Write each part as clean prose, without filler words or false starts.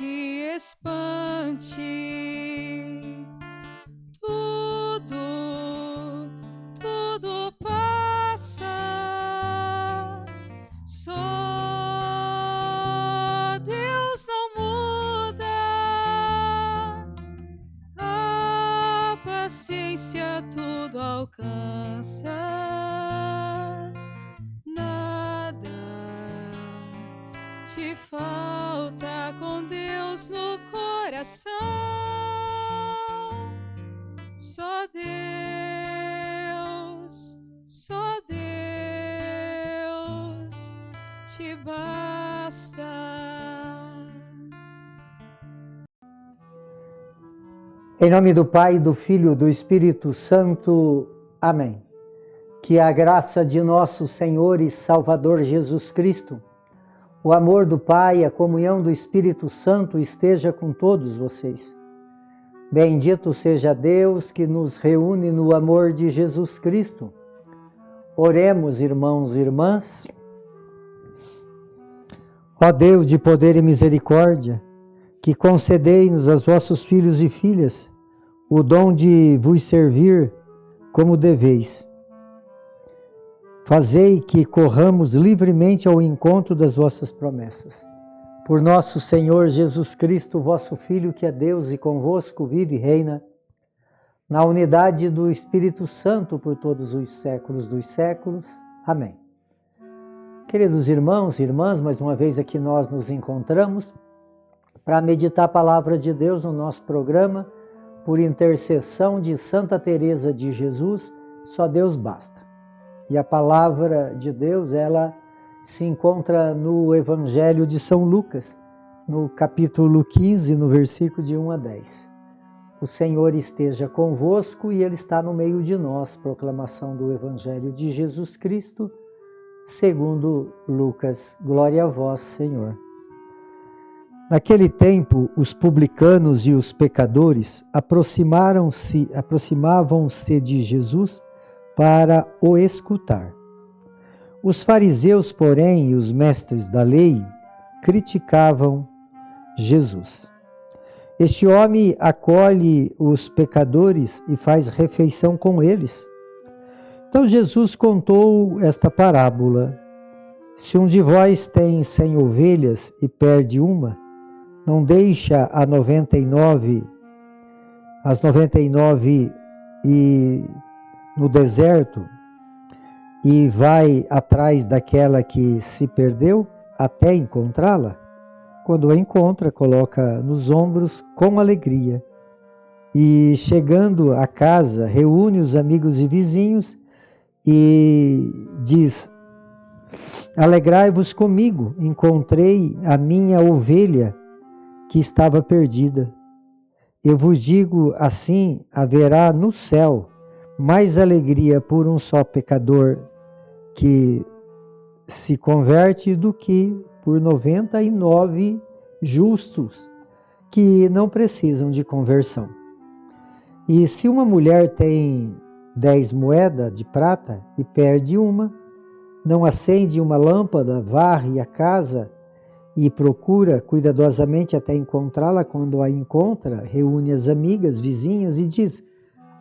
te espante. Tudo passa. Só Deus não muda. A paciência tudo alcança. Nada te falta com Deus no coração. Só Deus te basta. Em nome do Pai, do Filho e do Espírito Santo. Amém. Que a graça de nosso Senhor e Salvador Jesus Cristo, o amor do Pai, a comunhão do Espírito Santo esteja com todos vocês. Bendito seja Deus que nos reúne no amor de Jesus Cristo. Oremos, irmãos e irmãs. Ó Deus de poder e misericórdia, que concedei-nos aos vossos filhos e filhas o dom de vos servir como deveis. Fazei que corramos livremente ao encontro das vossas promessas. Por nosso Senhor Jesus Cristo, vosso Filho, que é Deus e convosco vive e reina, na unidade do Espírito Santo por todos os séculos dos séculos. Amém. Queridos irmãos e irmãs, mais uma vez aqui nós nos encontramos para meditar a palavra de Deus no nosso programa, por intercessão de Santa Teresa de Jesus, só Deus basta. E a palavra de Deus, ela se encontra no Evangelho de São Lucas, no capítulo 15, no versículo de 1 a 10. O Senhor esteja convosco e Ele está no meio de nós. Proclamação do Evangelho de Jesus Cristo, segundo Lucas. Glória a vós, Senhor. Naquele tempo, os publicanos e os pecadores aproximavam-se de Jesus para o escutar. Os fariseus, porém, e os mestres da lei criticavam Jesus. Este homem acolhe os pecadores e faz refeição com eles. Então Jesus contou esta parábola. Se um de vós tem 100 ovelhas e perde uma, não deixa as 99 no deserto e vai atrás daquela que se perdeu até encontrá-la? Quando a encontra, coloca nos ombros com alegria. E chegando a casa, reúne os amigos e vizinhos e diz: alegrai-vos comigo, encontrei a minha ovelha que estava perdida. Eu vos digo assim, haverá no céu mais alegria por um só pecador que se converte do que por 99 justos que não precisam de conversão. E se uma mulher tem 10 moedas de prata e perde uma, não acende uma lâmpada, varre a casa e procura cuidadosamente até encontrá-la. Quando a encontra, reúne as amigas, vizinhas e diz: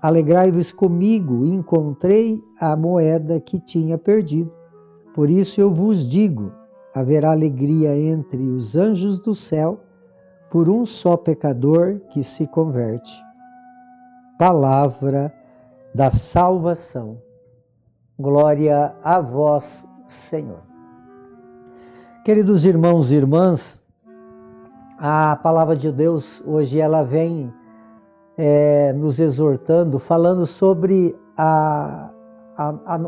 alegrai-vos comigo, encontrei a moeda que tinha perdido. Por isso eu vos digo, haverá alegria entre os anjos do céu por um só pecador que se converte. Palavra da salvação. Glória a vós, Senhor. Queridos irmãos e irmãs, a palavra de Deus hoje ela vem nos exortando, falando sobre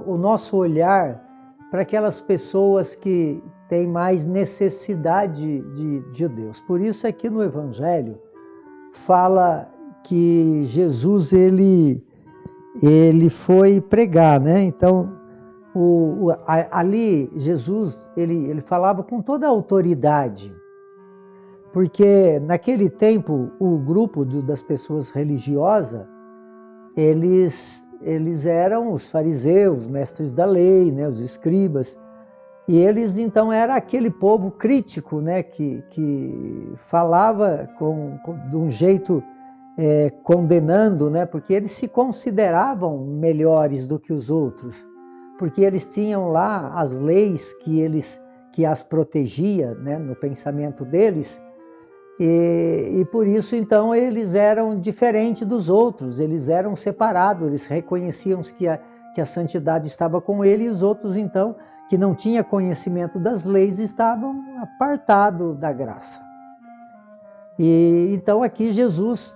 o nosso olhar para aquelas pessoas que têm mais necessidade de Deus. Por isso aqui no Evangelho fala que Jesus ele foi pregar, né? Então ali Jesus ele falava com toda a autoridade, porque naquele tempo o grupo das pessoas religiosas eles eram os fariseus, mestres da lei, né, os escribas, E eles, então, era aquele povo crítico, né, que falava de um jeito condenando, né, porque eles se consideravam melhores do que os outros, porque eles tinham lá as leis que as protegia, né, no pensamento deles, e por isso, então, eles eram diferentes dos outros, eles eram separados, eles reconheciam que a santidade estava com ele, e os outros, então, que não tinham conhecimento das leis, estavam apartados da graça. E então aqui Jesus,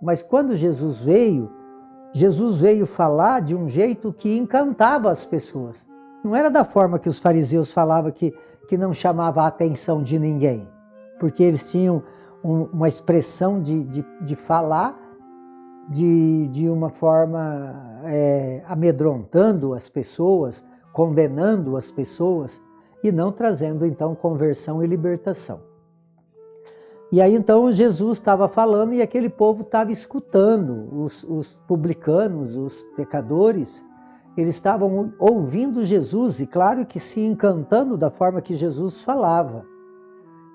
mas quando Jesus veio falar de um jeito que encantava as pessoas. Não era da forma que os fariseus falavam, que não chamava a atenção de ninguém, porque eles tinham uma expressão de falar de uma forma amedrontando as pessoas, condenando as pessoas, e não trazendo então conversão e libertação. E aí então Jesus estava falando e aquele povo estava escutando, os publicanos, os pecadores, eles estavam ouvindo Jesus e claro que se encantando da forma que Jesus falava.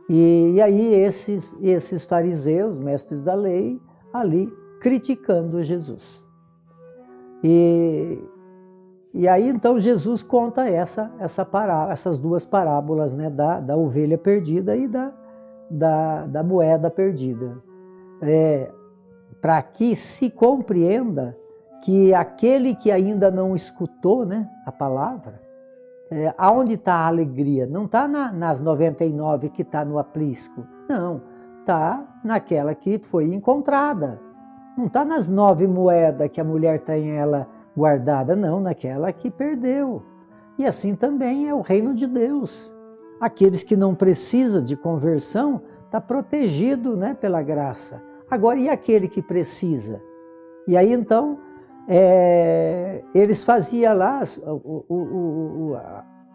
E aí esses fariseus, mestres da lei, ali criticando Jesus. E aí então Jesus conta essas duas parábolas, né, da ovelha perdida e da moeda perdida, para que se compreenda que aquele que ainda não escutou, né, a palavra, aonde está a alegria? Não está nas 99 que está no aprisco, não, está naquela que foi encontrada, não está nas 9 moedas que a mulher tem ela guardada, não, naquela que perdeu. E assim também é o reino de Deus. Aqueles que não precisam de conversão, está protegido, né, pela graça. Agora, e aquele que precisa? E aí, então, eles faziam lá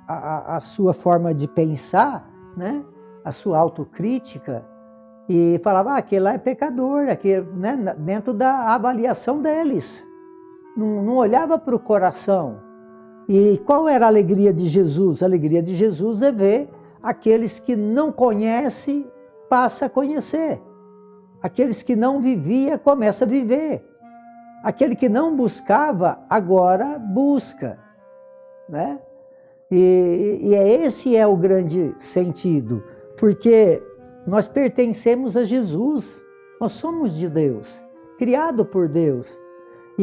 a sua forma de pensar, né, a sua autocrítica, e falavam, aquele lá é pecador, aquele, né, dentro da avaliação deles. Não olhava para o coração. E qual era a alegria de Jesus? A alegria de Jesus é ver aqueles que não conhecem, passa a conhecer. Aqueles que não viviam, começa a viver. Aquele que não buscava, agora busca. Né? E esse é o grande sentido, porque nós pertencemos a Jesus, nós somos de Deus, criado por Deus.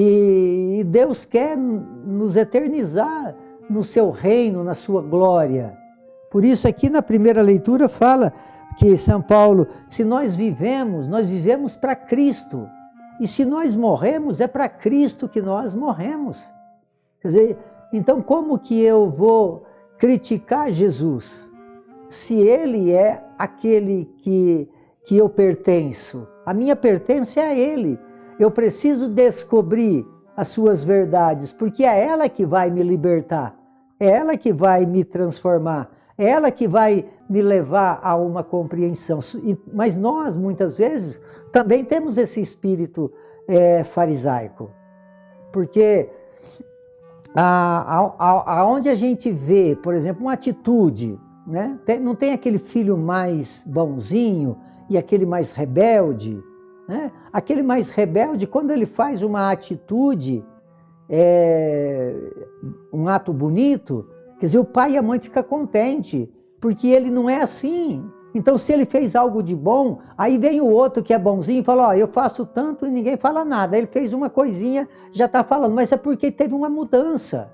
E Deus quer nos eternizar no seu reino, na sua glória. Por isso aqui na primeira leitura fala que São Paulo, se nós vivemos para Cristo. E se nós morremos, é para Cristo que nós morremos. Quer dizer, então como que eu vou criticar Jesus? Se Ele é aquele que eu pertenço. A minha pertença é a Ele. Eu preciso descobrir as suas verdades, porque é ela que vai me libertar, é ela que vai me transformar, é ela que vai me levar a uma compreensão. Mas nós, muitas vezes, também temos esse espírito farisaico, porque aonde a gente vê, por exemplo, uma atitude, né? Não tem aquele filho mais bonzinho e aquele mais rebelde, né? Aquele mais rebelde, quando ele faz uma atitude, um ato bonito, quer dizer, o pai e a mãe ficam contentes, porque ele não é assim. Então, se ele fez algo de bom, aí vem o outro que é bonzinho e fala, eu faço tanto e ninguém fala nada. Ele fez uma coisinha, já está falando, mas é porque teve uma mudança.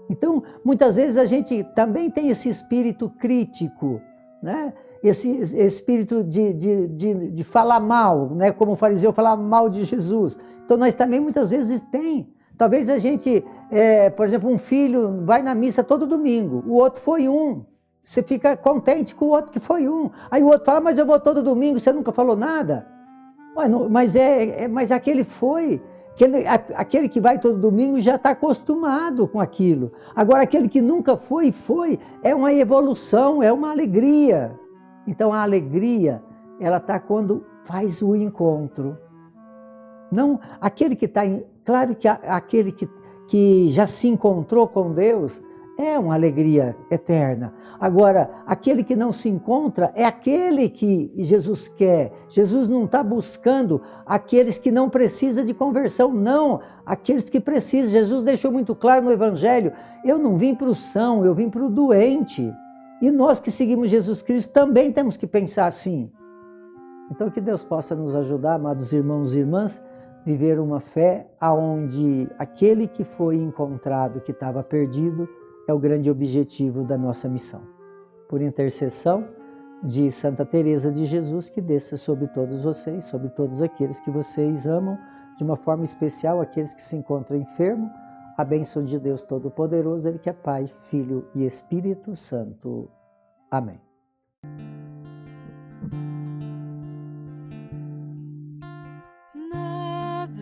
Então, muitas vezes a gente também tem esse espírito crítico, né? Esse espírito de falar mal, né? Como o fariseu falava mal de Jesus. Então nós também muitas vezes tem. Talvez a gente, por exemplo, um filho vai na missa todo domingo, o outro foi um. Você fica contente com o outro que foi um. Aí o outro fala, mas eu vou todo domingo, você nunca falou nada. Ué, não, mas aquele foi, aquele que vai todo domingo já está acostumado com aquilo. Agora aquele que nunca foi, é uma evolução, é uma alegria. Então a alegria, ela está quando faz o encontro. Não aquele que está, claro que aquele que já se encontrou com Deus, é uma alegria eterna. Agora, aquele que não se encontra é aquele que Jesus quer. Jesus não está buscando aqueles que não precisam de conversão, não. Aqueles que precisam. Jesus deixou muito claro no Evangelho, eu não vim para o são, eu vim para o doente. E nós que seguimos Jesus Cristo também temos que pensar assim. Então que Deus possa nos ajudar, amados irmãos e irmãs, viver uma fé aonde aquele que foi encontrado, que estava perdido, é o grande objetivo da nossa missão. Por intercessão de Santa Teresa de Jesus, que desça sobre todos vocês, sobre todos aqueles que vocês amam, de uma forma especial, aqueles que se encontram enfermos, a bênção de Deus Todo-Poderoso, Ele que é Pai, Filho e Espírito Santo. Amém. Nada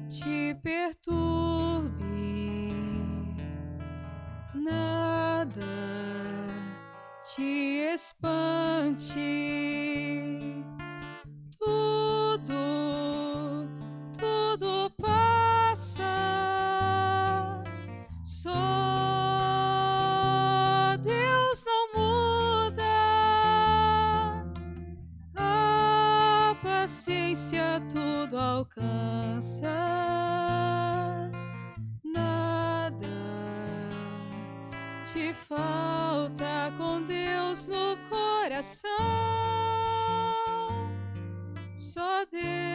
te perturbe, nada te espante, tudo passa, só Deus não muda, a paciência tudo alcança, nada te falta com Deus no coração, só Deus